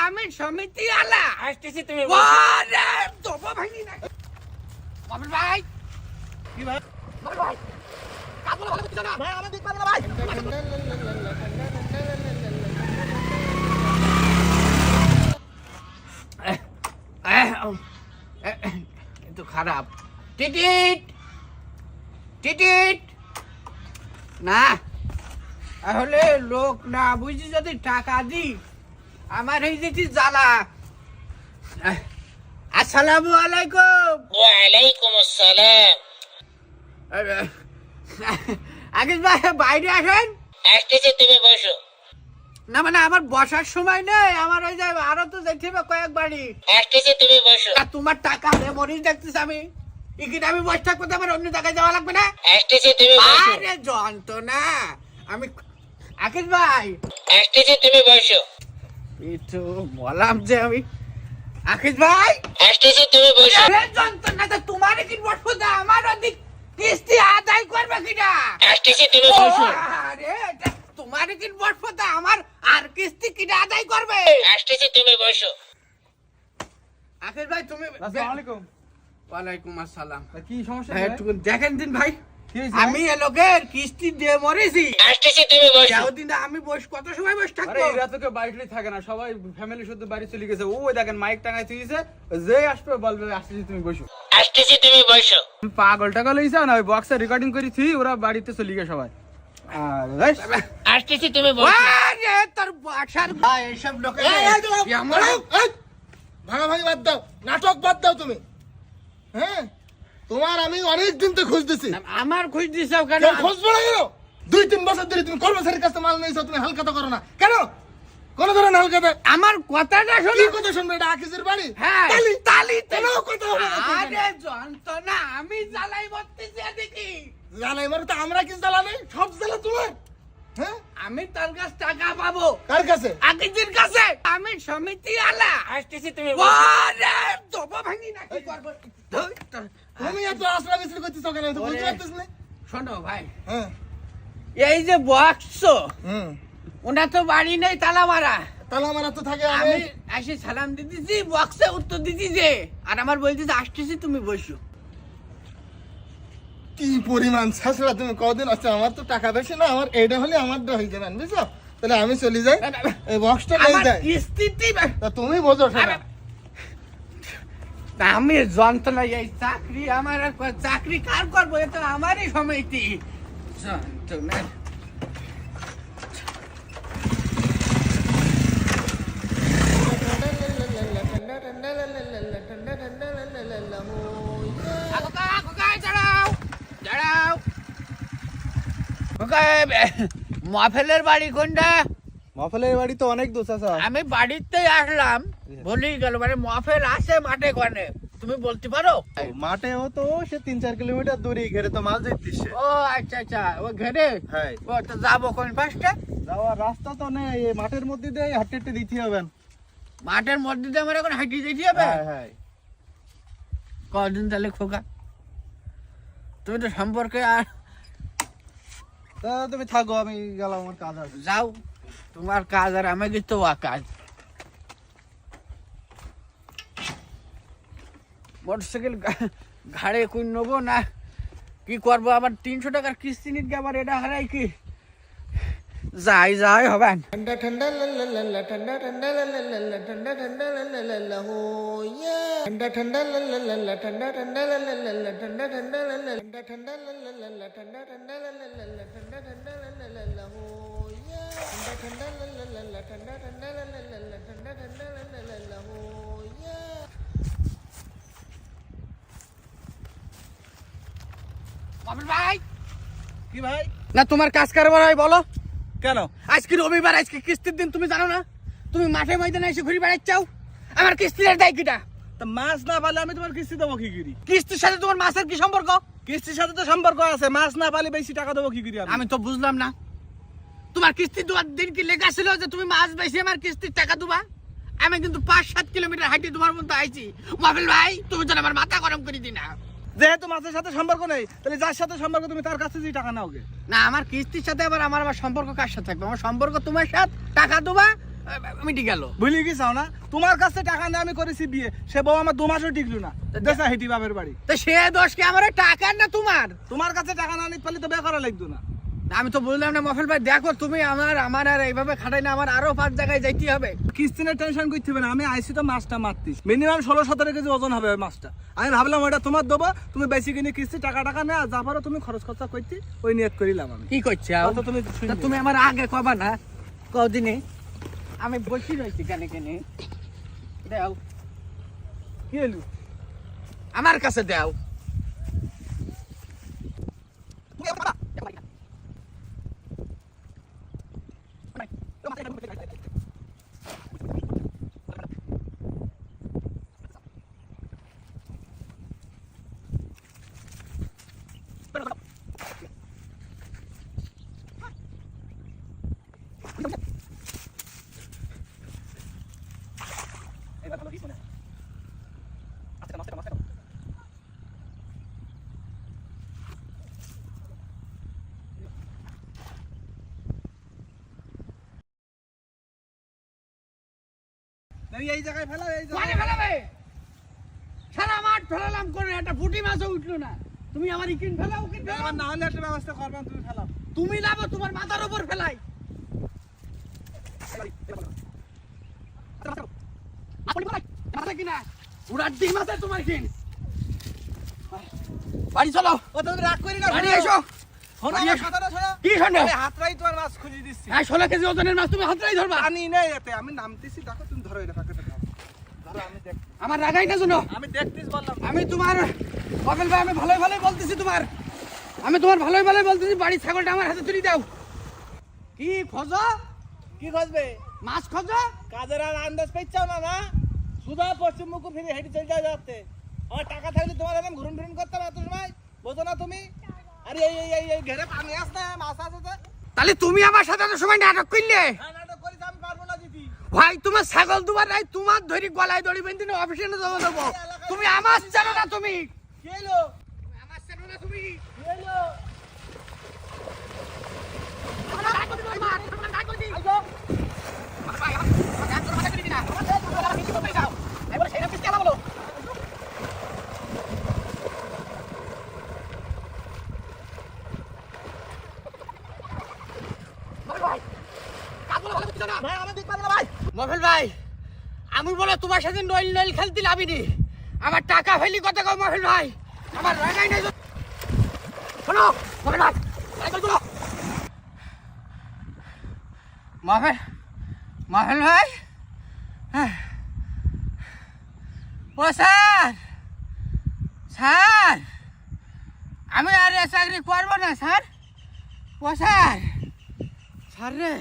আমি সমিতি আলা আসতেছি তুমি ওরে তোবা ভাঙি না মামুন ভাই কি ভাই মামুন ভাই কাপড় ভালো কিছু না ভাই আমার দিক পাবে না ভাই কিন্তু খারাপ টিটিট টিটিট না তাহলে লোক না বুঝি যদি টাকা দি আমার এই যেটি জ্বালা আসসালামু আলাইকুম ওয়ালাইকুম আসসালাম আগে ভাই বাইরে আসেন আসতেছি তুমি বসো না মানে আমার বসার সময় নেই আমার ওই যে আরো তো যেতে হবে কয়েক বাড়ি আসতেছি তুমি বসো আর তোমার টাকা দে মরিস দেখতেছ আমি এখানে আমি বসে থাকবো তো আমার অন্য জায়গায় যাওয়া লাগবে না আসতেছি তুমি বসো আরে যন্ত্রণা আমি আকিস ভাই আসতেছি তুমি বসো এই তো বললাম যে আমি আকিস ভাই আসতেছি তুমি বসো আরে যন্ত্রণা তো তোমার কি বসবো না আমার অধিক কিস্তি আদায় করবে কিনা আসতেছি তুমি বসো আরে এটা তোমার কি বসবো না আমার আর কিস্তি কিনা আদায় করবে আসতেছি তুমি বসো আকিস ভাই তুমি আসসালামু আলাইকুম। ওয়ালাইকুম আসসালাম কি সমস্যা হ্যাঁ, একটু দেখেন দিন ভাই কি হয়েছে আমি এ লোকের কিস্তি দিয়ে মরেছি আসতেছি তুমি বসো যাওদিন আমি কত সময় বসে আরে থাকবো এরা তো কেউ বাড়িতে থাকে না, সবাই ফ্যামিলি শুধু বাড়ি চলে গেছে। ওই দেখেন মাইক টাঙাই দিয়েছে, যে আসবে বলবে আসতেছি তুমি বসো। আসতেছি তুমি বসো পাগল টাগল হইছে না, ওই বক্সে রেকর্ডিং করেছি, ওরা বাড়িতে চলে গেছে সবাই। আর এই, আসতেছি তুমি বসো আরে তোর বাসার ভাই এসব লোকের ভাগাভাগি বাদ দাও, নাটক বাদ দাও তুমি। হ্যাঁ, তোমার আমি অনেক দিন তো খুঁজতেছি। আমার খোঁজ দিছাও কেন কেন খুঁজবো না কেন? 2-3 বছর ধরে তুমি কর্মচারীর কাছে মাল নিয়েছো, তুমি হালকাতা করো না কেন? কোন ধরনের হালকাতা? আমার কথাটা কি শোনো কথা শুনবে? এটা আকিজের বাড়ি? হ্যাঁ তালি তালি কোনো কথা হবে না তো আরে যন্ত্রণা আমি জ্বালাই বলতেছি দেখি জানাই মারো তো, আমরা কি জ্বালা নেই? সব জ্বালা তোমার। হ্যাঁ, আমি তার কাছে টাকা পাবো কার কাছে? আগের কাছে আমি সমিতি আলা আসতেছি তুমি বসো ওরে তোবা ভাঙি না কি করব ধুই তোর- তুমি এত আসরা মিছিল করতেছো কেন? তো বুঝতে পারতেছ না? শোনো ভাই হ্যাঁ, এই যে বক্স হুম, ওনা তো বাড়ি নেই তালা মারা তালা মারা তো থাকে। আমি এসে সালাম দিতেছি বক্সে উত্তর দিতেছি যে আর আমার বলতেছি আসতেছি তুমি বসো কি পরিমাণ ছাড়া তুমি কদিন আছে? আমার তো টাকা বেশি না, আমার এইটা হলে আমার হয়ে যাবেন, বুঝছো? তাহলে আমি চলে যাই, এই বক্সটা নিয়ে আমার যাই। কিস্তিতে তা তুমি বোঝো সেটা। আমি যন্ত্রণা এই চাকরি আমার আর চাকরি কার করবো এটা আমারই সমিতি যন্ত্রণা মফেলের বাড়ি কোনটা? মফলের বাড়ি তো অনেক দূর আছে। আমি বাড়িতে আসলাম ভুলেই গেল মানে মফেল আছে মাঠে কোনে তুমি বলতে পারো? মাঠেও তো সে 3-4 কিলোমিটার দূরে, ঘেরে তো মাছ ধরতেছে। ও আচ্ছা আচ্ছা ও ঘেরে হ্যাঁ, ও তো যাবো কোন পাশটা? যাওয়ার রাস্তা তো নেই, এই মাঠের মধ্যে দিয়ে হাঁটতে হাঁটতে দিতে হবে। মাঠের মধ্যে দিয়ে আমার এখন হাঁটিয়ে যেতে হবে? হ্যাঁ হ্যাঁ, কদিন তাহলে খোকা তুমি তো সম্পর্কে আর তা তুমি থাকো, আমি গেলাম, আমার কাজ আছে। যাও তোমার কাজ আর আমি তো কাজ মোটরসাইকেল ঘাড়ে কই নেবো না কি করবো আবার 300 টাকার কিস্তি নিতে আবার এটা হারাই কি যাই যাই হবে ঠান্ডা ঠান্ডা লাল্লা ঠান্ডা ঠান্ডা লাল্লা ঠান্ডা ঠান্ডা লাল্লা হো ইয়া ঠান্ডা ঠান্ডা লাল্লা ঠান্ডা ঠান্ডা লাল্লা ঠান্ডা ঠান্ডা লাল্লা ঠান্ডা ঠান্ডা লাল্লা ঠান্ডা ঠান্ডা লাল্লা ঠান্ডা ঠান্ডা লাল্লা হো ইয়া ঠান্ডা ঠান্ডা লাল্লা ঠান্ডা ঠান্ডা লাল্লা ঠান্ডা ঠান্ডা লাল্লা হো ইয়া। বাবুল ভাই কি ভাই? না তোমার কাজ কারবার হয় বলো কেন? আজকে রবিবার আজকে কিস্তির দিন তুমি জানো না তুমি মাঠে ময়দানে এসে ঘুরে বেড়াচ্ছাও আমার কিস্তির দায় কিটা তা মাছ না পালে আমি তোমার কিস্তি দেবো কি করি? কিস্তির সাথে তোমার মাছের কি সম্পর্ক কিস্তির সাথে তো সম্পর্ক আছে, মাছ না পালে বেশি টাকা দেবো কি করি? আমি তো বুঝলাম না তোমার কিস্তি দেওয়ার দিন কি লেখা ছিল যে তুমি মাছ বেশি আমার কিস্তির টাকা দেবা? আমি কিন্তু 5-7 কিলোমিটার হাঁটি তোমার মধ্যে আইছি মাহফিল ভাই তুমি যেন আমার মাথা গরম করে দি না যেহেতু মাছের সাথে সম্পর্ক নেই, তাহলে যার সাথে সম্পর্ক তুমি তার কাছে যে টাকা নাও গে। না আমার কিস্তির সাথে আবার আমার সম্পর্ক কার সাথে থাকবে? আমার সম্পর্ক তোমার সাথে টাকা দেবা মিটি গেল। ভুলে কি চাও না তোমার কাছে টাকা নিয়ে আমি করেছি বিয়ে, সে বউ আমার 2 মাসও টিকলো না, দেশা হেঁটি বাপের বাড়ি। তো সে দোষ কি আমার টাকার না তোমার? তোমার কাছে টাকা না নিতে পারলে তো বিয়ে করা লাগতো না। আমি তো বললাম না মফেল ভাই, দেখো তুমি আমার আর এইভাবে খাটাই না, আমার আরো 5 জায়গায় যাইতে হবে। কিস্তিনের টেনশন করতে হবে না, আমি আইসি তো মাছটা মারতি মিনিমাম 16-17 কেজি ওজন হবে ওই মাছটা। আমি ভাবলাম ওটা তোমার দেবো, তুমি বেশি কিনে কিস্তি টাকা না যা পারো তুমি খরচ খরচা করতে, ওই নিয়ত করিলাম আমি। কি করছো? কথা তুমি শুনবে। তা তুমি আমার আগে কবা না কদিনে, আমি বসি রয়েছি কেনে কেনে। দাও, কি এলু আমার কাছে দাও। এই জায়গায় ফেলা, এই মানে জায়গায় ফেলাবে? সারা মাঠ ফেলালাম করে একটা পুঁটি মাছও উঠলো না। তুমি আমার ইকিন ফেলাও, উকিন ফেলাও। আমার না হলে একটা ব্যবস্থা করবেন, তুমি ফেলাও। তুমি লাভো, তোমার মাথার উপর ফেলাই। কিনা উড়ার ডিম আছে তোমার কিন। বাড়ি চলো, ও তুমি রাগ করি না, বাড়ি এসো। শোনো বাড়ি আমার এসো। কথাটা শোনো। কি শোনো? আমি হাতরাই তোমার মাছ খুঁজে দিচ্ছি। হ্যাঁ, 16 কেজি ওজনের মাছ তুমি হাতটাই ধরবা। পানি নেই এতে, আমি নামতেছি, দেখো তুমি ধরো এটা পাকে ধরো, আমি দেখ, আমার রাগাই না শুনো। আমি দেখতেছি বললাম। আমি তোমার কপিল ভাই, আমি ভালোই ভালোই বলতেছি তোমার, আমি তোমার ভালোই ভালোই বলতেছি, বাড়ির ছাগলটা আমার হাতে তুলে দাও। কি খোঁজো? কি খুঁজবে? মাছ খোঁজো? কাজের আর আন্দাজ পাইছাও না না, সুদা পশ্চিম মুখ ফিরে হেঁটে চলে যাচ্ছে। আমার টাকা থাকলে তোমার এরকম ঘুরুন ফিরুন করতে হবে এত সময়, বোঝো না তুমি? আরে এই ঘেরে পানি আসছে, মাছ আছে। তাহলে তুমি আমার সাথে এত সময় নাটক করলে? নাটক করিস, আমি পারবো না দিদি। ভাই তোমার ছাগল দুবার নাই, তোমার ধরি গলায় দড়ি বেঁধে নিয়ে অফিসে নিয়ে জমা দেবো। তুমি আমার জানো না, তুমি কি এলো? আমার জানো না, তুমি কি এলো? ভাই আমি দেখতে পারবো না ভাই। মফেল ভাই, আমি বলে তোমার সাথে নইল নইল খেলতে লাভিনি, আমার টাকা ফেলি কথা কও মফেল ভাই, আমার রাগাই নাই। শোনো মফেল ভাই, সাইকেল তুলো। মফেল ভাই, ও স্যার, স্যার আমি আর এ চাকরি করবো না স্যার। ও স্যার, স্যার রে